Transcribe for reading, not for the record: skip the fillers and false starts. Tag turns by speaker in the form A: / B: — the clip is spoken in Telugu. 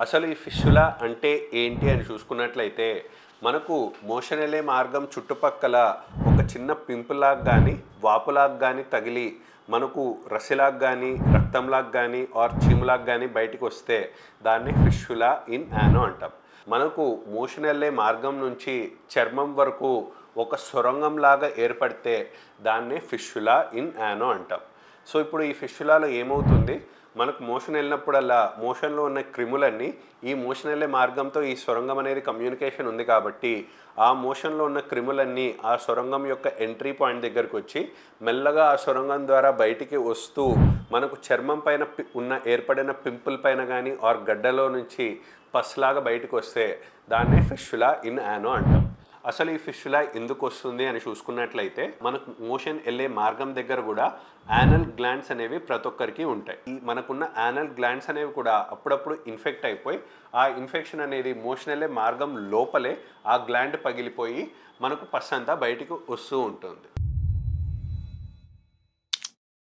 A: అసలు ఈ ఫిష్యులా అంటే ఏంటి అని చూసుకున్నట్లయితే మనకు మోషన్ వెళ్ళే మార్గం చుట్టుపక్కల ఒక చిన్న పింపులాగా కానీ వాపులాగా కానీ తగిలి మనకు రసిలాగా కానీ రక్తంలాగా కానీ ఆర్ చీములాగా కానీ బయటికి వస్తే దాన్ని ఫిష్యులా ఇన్ యానో అంటాం. మనకు మోషన్ వెళ్ళే మార్గం నుంచి చర్మం వరకు ఒక సొరంగం లాగా ఏర్పడితే దాన్నే ఫిష్యులా ఇన్ యానో అంటాం. సో ఇప్పుడు ఈ ఫిష్యులాలో ఏమవుతుంది, మనకు మోషన్ వెళ్ళినప్పుడల్లా మోషన్లో ఉన్న క్రిములన్నీ ఈ మోషన్ వెళ్ళే మార్గంతో ఈ సొరంగం అనేది కమ్యూనికేషన్ ఉంది కాబట్టి ఆ మోషన్లో ఉన్న క్రిములన్నీ ఆ సొరంగం యొక్క ఎంట్రీ పాయింట్ దగ్గరకు వచ్చి మెల్లగా ఆ సొరంగం ద్వారా బయటికి వస్తూ మనకు చర్మం పైన ఏర్పడిన పింపుల్ పైన కానీ ఆర్ గడ్డలో నుంచి పస్లాగా బయటకు వస్తే దాన్నే ఫిష్యులా ఇన్ యానో అంటాం. అసలు ఈ ఫిష్యులా ఎందుకు వస్తుంది అని చూసుకున్నట్లయితే మనకు మోషన్ వెళ్ళే మార్గం దగ్గర కూడా యానల్ గ్లాండ్స్ అనేవి ప్రతి ఒక్కరికి ఉంటాయి. ఈ మనకున్న యానల్ గ్లాండ్స్ అనేవి కూడా అప్పుడప్పుడు ఇన్ఫెక్ట్ అయిపోయి ఆ ఇన్ఫెక్షన్ అనేది మోషన్ వెళ్ళే మార్గం లోపలే ఆ గ్లాండ్ పగిలిపోయి మనకు పస్ అంతా బయటకు వస్తూ ఉంటుంది.